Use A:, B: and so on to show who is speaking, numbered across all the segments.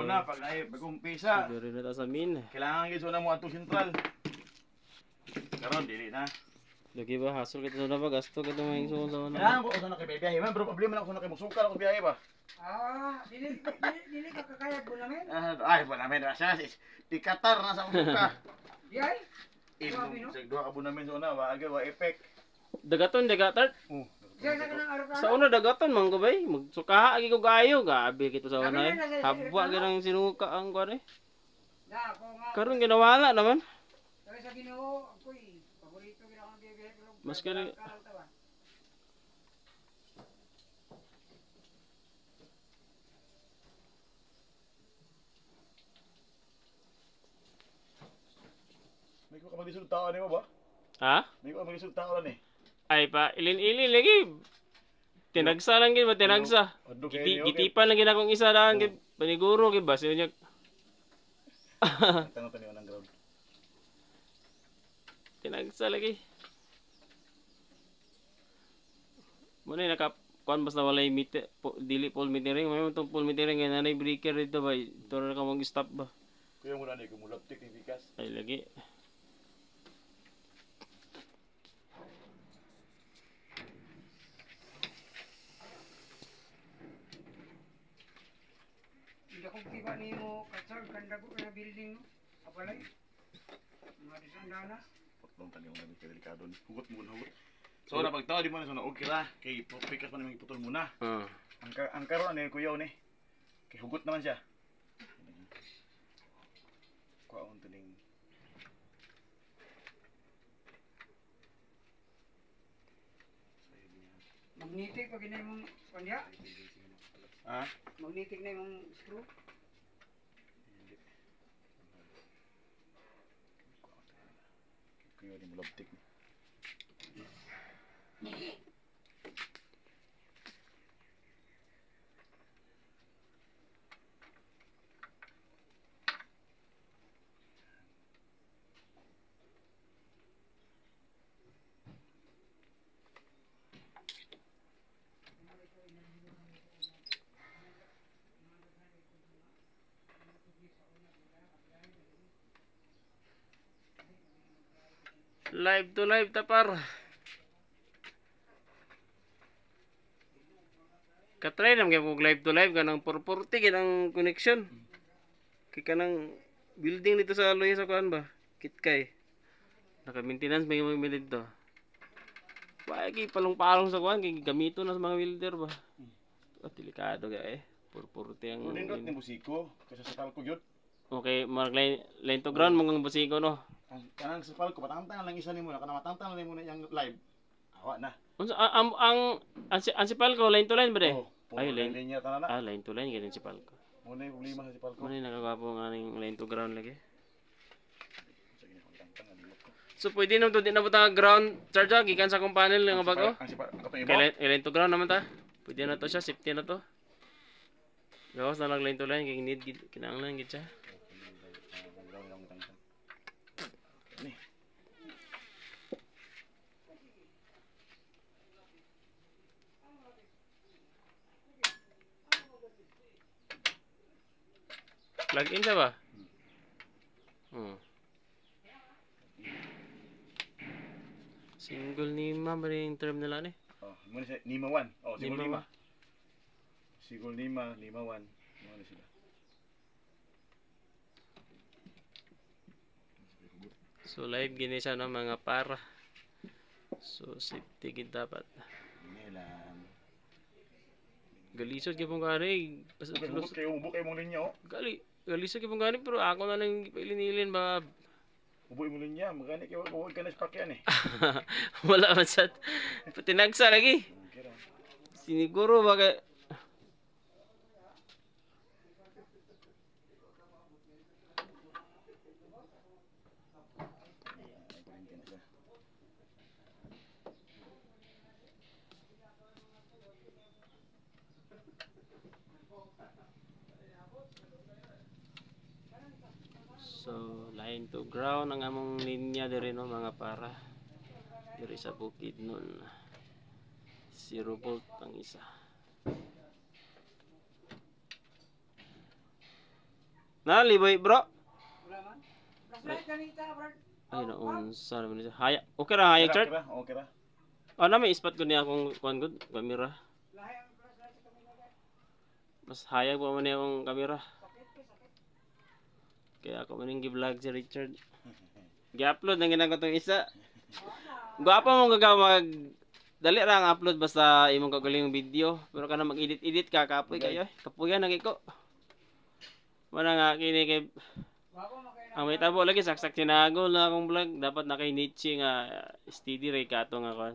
A: na pag nag-umpisa.
B: Siguro na ta sa min.
A: Kailangan gyud na mo atong sentral. Karon dili na.
B: Lagi ba hasol kita na ba gasto kita mga isuon sa
A: Kailangan
B: una.
A: ko usa na kay biyahe man, pero problema na ako na kay musukal ako biyahe ba.
C: Dili ka kakayat mo namin.
A: Ay, wala men siya. Di Qatar na sa musuka.
C: Yay.
A: Imo sa duha ka bunamen sa una, wa agay wa effect.
B: Dagaton dagatart.
A: Oh.
C: Diyan sa kanang araw
B: Sa una dagaton man ko bay. Magsukaha agi ko gayo gabi kito sa una. Habwa ganang sinuka ang kuan eh.
C: Da ko nga.
B: Karon ginawala naman.
C: Kaya sa Ginoo, ako'y paborito gid ako ng biyahe pero
B: Mas kali-
A: May ko ka magisud tao ni mo ba?
B: Ha?
A: May ko ka magisud tao ni.
B: Ay pa ilin-ilin lagi. Tinagsa lang gid ba tinagsa. Gitipan lang gid akong isa daan gid paniguro gid ba siya.
A: Tanong tani unang ground.
B: Tinagsa lagi. Muna naka kuan basta walay meter dili full metering may tong full metering nga nanay breaker dito ba ito na ka mag-stop ba.
A: Kuya mo na ni kumulaptik ni Vikas.
B: Ay lagi.
C: Hindi ako kiba nimo kasal kanda ko na building no. Apalay. Mga disandana.
A: Patlong tani unang delikado ni. Hugot mo na hugot. So na pagtawa di mo na so na okay ra kay Vikas man yung putol muna. Ang karon ni kuya ni. Kay hugot naman siya. Kuha on tuning.
C: Magnetic pag inay mong kanya.
A: Ha?
C: Magnetic na yung screw.
A: Kuya ni mulaptik ni.
B: Live to live tapar. Katry nam gyud kog live to live kanang 440 gid ang connection. Kay kanang building dito sa Aloy sa kuan ba? Kitkay. Naka-maintenance may mga dito. Wa kay palong-palong sa kuan kay gamito na sa mga welder ba. Delikado ga eh. 440 ang
A: Nindot ni musiko kasi sa palko gyud.
B: okay, mark line to ground mga busiko no.
A: Kanang sa palko patangtang lang isa nimo na kana matangtang lang nimo na yang live. Awa na.
B: Unsa ang sipal ko line to line ba de?
A: Oh,
B: Ay
A: line
B: line.
A: niya kana na.
B: Line to line ganun sipal ko.
A: Muna yung problema sa palko.
B: Muna nakagapo ng aning line to ground lagi.
A: Sige na tangtang nalimot ko.
B: So pwede na to di na butang ground charge gikan sa kong panel nga bago.
A: Ang sipa katong
B: Kay
A: iba.
B: line to ground naman ta. Pwede na to siya, safety na to. Gawas na lang line to line kay need kinahanglan gid siya.
A: Ni.
B: Plug in siya ba? Single Nima ba rin yung term nila ni?
A: Oh, muna siya Nima 1. Oh, siguro
B: Nima
A: Nima. Siguro Nima 1. Muna sila.
B: So live gini siya no mga para. So safety gid dapat.
A: Ini lang.
B: Galisod gyud pong gani.
A: Ubok kayo mong linya oh.
B: Galisod gyud pong gani pero ako na lang ilinilin ba.
A: Ubok mo linya, magani kayo huwag ka na sa pakyan eh.
B: Wala man sa tinagsa lagi.
A: Okay ra.
B: Siniguro ba kay so line to ground ang among linya diri no mga para diri sa bukid nun 0 volt ang isa Nalibay bro.
C: Wala man. Flashlight ganita, brad.
B: Ay naunsa naman siya. Haya. Okay ra haya chart.
A: Okay ra.
B: Oh na may spot ko niya akong kuan gud kamera.
C: Lahi ang flashlight sa kanila.
B: Mas hayag pa man niya akong kamera.
C: Sakit ko, sakit.
B: Kaya ako maning gi-vlog si Richard. Gi-upload na ginagawa tong isa. Guwapo mo gagawa mag dali ra ang upload basta imong kagaling video. Pero kana mag-edit ka kapoy kayo. Kapuyan na ko. Mana nga kini kay
C: Bago makain
B: ang may tabo lagi saksak sinagol na akong vlog dapat na kay niche nga steady ray kato nga kon.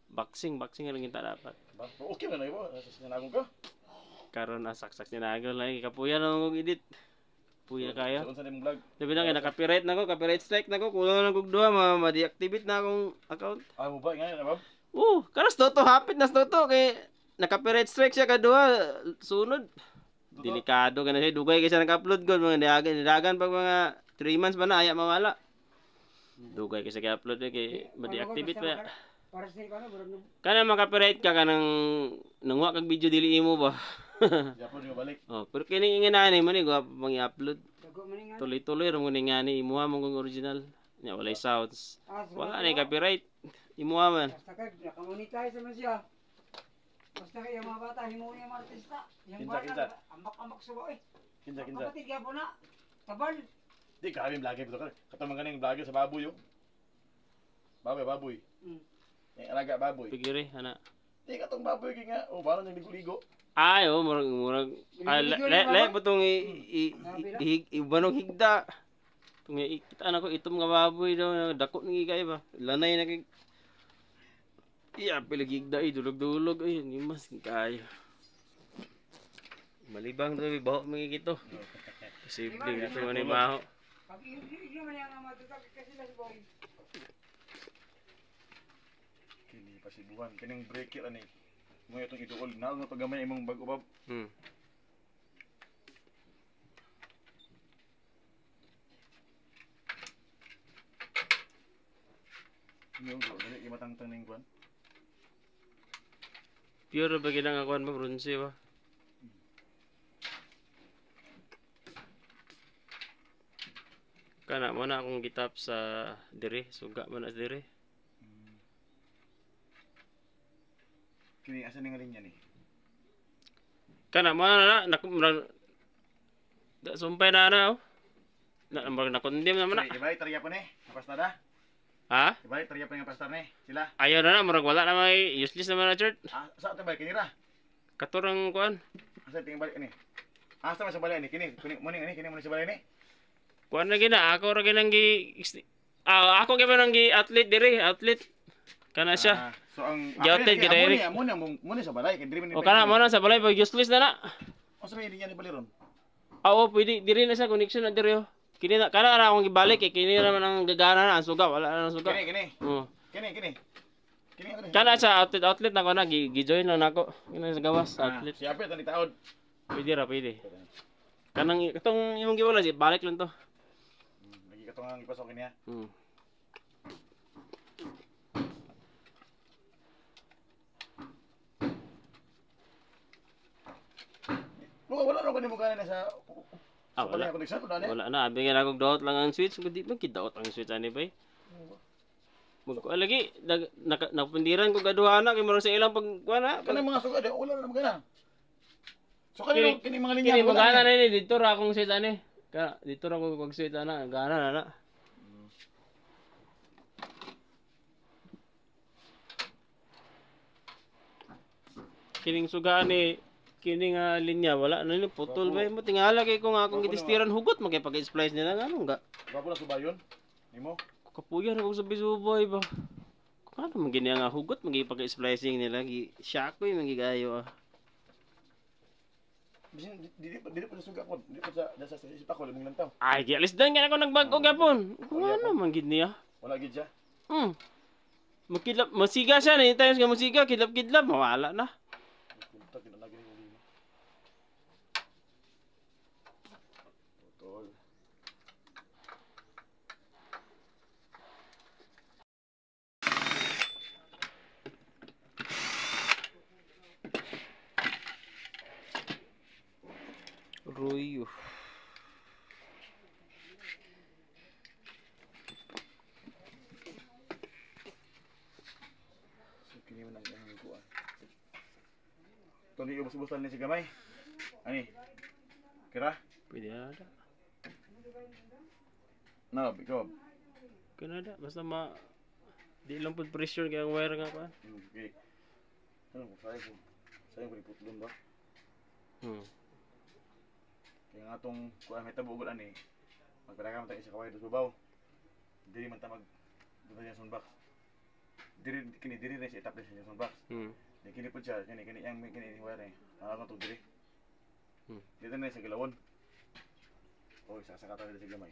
B: Boxing lang kita dapat.
A: Okay na ibo. Sinagong ka.
B: Karon na saksak sinagol lagi kapuyan na akong edit. Puya kaya.
A: Unsa nimong vlog?
B: Sabi na kay copyright nako, copyright strike nako, kulang na kog duha ma-deactivate na akong account.
A: Ah, mo ba nga na bab?
B: Karas toto hapit na toto kay na-copyright strike siya kaduha sunod. Delikado ka na siya. Dugay kasi nag-upload ko. Mga nilagan pag mga 3 months ba na. Ayaw mawala. Dugay kasi nag-upload kay ma-deactivate pa.
C: para sa ano, bro.
B: Kana maka-copyright ka nang nangwa kag video dili mo ba.
A: Yapon mo balik.
B: Pero kini ingani mo ni pang i-upload.
C: Dago man nga.
B: Tuloy-tuloy ra mo ni ngani imuha mo kung original. Nya walay sounds. Wala ni copyright. Imuha man.
C: Basta ka naka-monetize man siya. Basta kaya mga bata himuon yung mga artista. Yung
A: Kinsa, kinsa.
C: bata ambak-ambak suwa eh.
A: Kinsa.
C: Kapatid gyapon na. Tabal.
A: Di grabe vlogger bito ka. Katong ganing vlogger sa baboy yo. Baboy. Yung alaga baboy.
B: Pigiri ana.
A: Di katong baboy kay nga. Oh, baro nang ligo-ligo.
B: Ay, murag le butong ibanong higda. Tung kita na ko itom nga baboy daw dako ni kay ba. Lanay na kay iya piligigda dulog-dulog ay ni mas kayo. Malibang daw baho magigito. Posible dito man ni maho.
C: Pag iyo man yang matutak kasi na si boy.
A: Kini pasibuhan kining breaker ani. Mo itong iduol na nga pagamay imong bag-ubab. Yung dili imatang-tang ning kuan.
B: Pure ba ginang akuan mo bronze ba? Kana mo na akong gitap sa dire, suga man as dire.
A: Kini asa ning linya ni?
B: Kana mo na sumpay na oh. Nakondem naman na.
A: Ibalik tariya pa ni. Napas na da.
B: Ha?
A: Ibalik tariya pa nga pastor ni. Sila.
B: Ayaw na murag wala na may useless naman na church.
A: Sa ato ba kini ra?
B: Katurang kuan.
A: Asa tingin balik ni? Asa man sa balay ni kini? Kini mo sa balay ni?
B: Kuan na gina, ako ra ginang ako gyud nang gi athlete dire, athlete. Kana siya.
A: So ang
B: Gyated gid direct.
A: mo na sa balay kay diri man.
B: O kana mo na sa balay pag useless na na.
A: O sa may linya ni baliron.
B: Oo, pwede diri na sa connection na dire. Kini na kana ra akong gibalik kay kini ra man ang gagana na ang suga, wala na ang suga.
A: Kini.
B: Oo.
A: Kini.
B: Kana sa outlet na ko na gi-join lang nako. Kini sa gawas outlet.
A: Si Apet ani taod.
B: Pwede. Kanang itong imong giwala balik lang to.
A: Lagi ka tong ipasok niya. Wala na ko ni mo kana sa
B: Wala.
A: connection wala ni.
B: Wala na, abi nga akong dot lang ang switch, kundi man kidot ang switch ani bay. Magko lagi napundiran ko gaduhana kay maro sa ilang pagkuana.
A: Kana mga sugad wala na magana. So kini mga linya
B: Kini magana na ni dito ra akong switch ani. Ka dito ra ko kag switch ana, gana na. Kining suga ni kining linya wala na ni putol bay mo tingala kay kung akong gitistiran hugot magay pag-splice nila ngano nga.
A: Bago na subayon. Nimo.
B: Kapuyan ako sa bisubay ba. Kung ano man gini nga hugot magay pag-splicing nila gi syakoy magigayo
A: Dili pa suga ko. Dili pa sa ko limong lantaw.
B: Ay, di alis dan nga ako nagbag-o gapon. Kung ano man gid niya.
A: Wala gid siya.
B: Makidlap, masiga siya na times nga masiga, kidlap-kidlap, mawala na.
A: Kunta kinalagi ni lima. Putol.
B: Ruyo.
A: kung di ubos-ubosan ni si gamay. Ani. Kira?
B: Pwede na da.
A: No, ikaw.
B: Kaya na da. Basta di lang po pressure kaya ang wire nga pa.
A: Okay. Ano ko sayang ko. Sayang ko iputlon ba? Kaya nga itong kuha may tabugol ani. Magpadaka man tayo isa kaway do subaw. Diri man ta mag dito yung sunbox. Diri na siya itap din sa sunbox. Di kini po siya, kini yang kini wire ni. Ano to diri? Dito na sa gilawon. Oh, sasaka tayo sa gamay.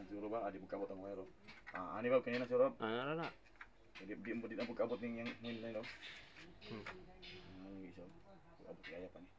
A: Siguro ba adi magkabot ang wire. Ani ba kanina si Rob?
B: Na.
A: Di mo din ang pagkabot ning yang nila no. Iso. Abot kaya pa ni.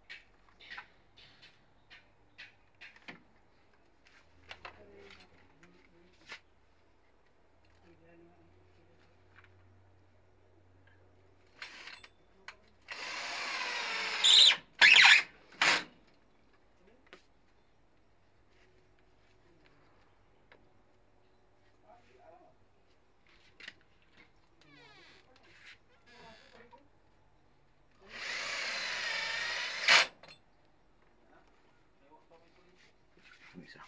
A: Bisa.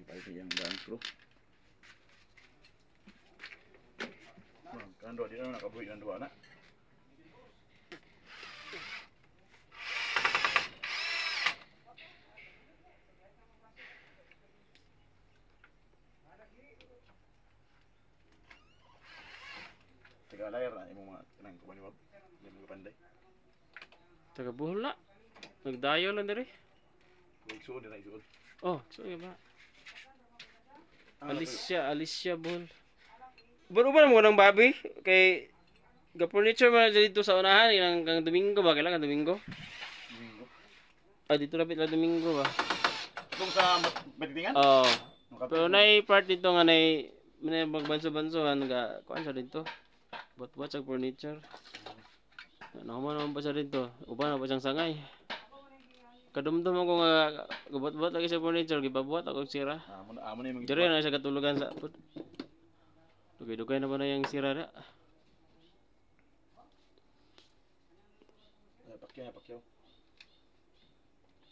A: Tadi yang daan bro. Kan dua dia nak kabur yang dua nak. Teka layar na imong mga kanang kuan ni Bob. Yang mga panday.
B: Taga Bohol na. Nagdayo lang diri.
A: Igsuon nila igsuon.
B: Oh, so ba? Alicia Bohol. Baro ba mo ng babi kay ga-furniture man dito sa unahan kang Domingo ba kailangan Domingo?
A: Domingo.
B: Dito rapit la Domingo ba?
A: Kung sa Batitingan?
B: Oo. Pero nay part dito nga nay magbanso-bansohan nga kuan sa dito. Buat-buat sa furniture. Naman pa sa dito. Uban na pa siyang sangay. Kadumdum ako nga gubot-bot lagi sa furniture, gibabuat ako sira.
A: Amo na yung
B: Diri na sa katulugan sa pud. Dugay-dugay na ba na yung sira na?
A: Pakyaw.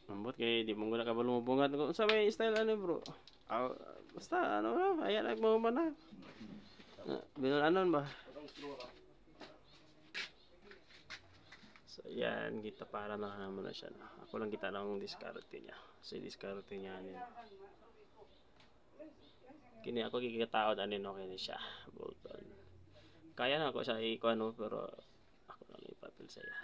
B: Ambot kay di mo na kabalo mo bungat ko sa may style ano bro. Basta ano na, ayan nagmo man na. Binon anon ba? So yan, kita para na naman na siya. Ako lang kita ng diskarte niya. So diskarte niya anin. Kini ako gigataod anin okay na siya. Bolton. Kaya na ako sa iko ano pero ako lang ipapil sa iya.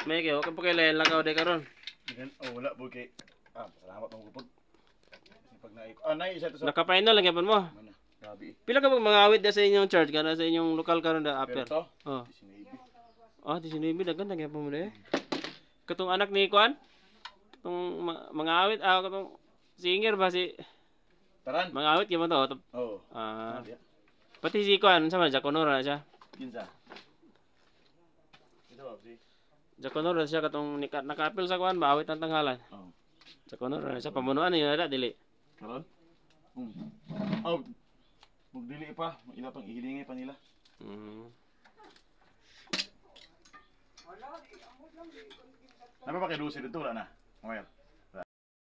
B: May kayo, kapag kailan lakaw de karon.
A: Wala po kay. Salamat ng gupod. Pag naiko. Nay isa to sa.
B: Naka-final lang yapon mo.
A: Ano? Grabe.
B: Pila ka pag mga awit da sa inyong church kana sa inyong lokal karon da
A: Pero
B: upper.
A: to.
B: Oh.
A: Sinabi.
B: Oh, di sinabi daghan tag yapon mo de. Katong anak ni Kuan. Katong mga awit katong singer ba si
A: Taran.
B: mga awit gyapon to.
A: Oo.
B: Pati si Kuan sa man Jaconora na siya.
A: Kinsa. Oo, si.
B: Jaconor siya katong naka-apil sa kuan ba awit ang tanghalan.
A: Oo.
B: Jaconor siya pamunuan niya na dili.
A: Karon? Oh, magdili pa, ila pang ihilingi pa nila.
B: Mm.
C: Wala, di, amot lang, di.
A: Napa pa kay Lucy dito wala na. Okay.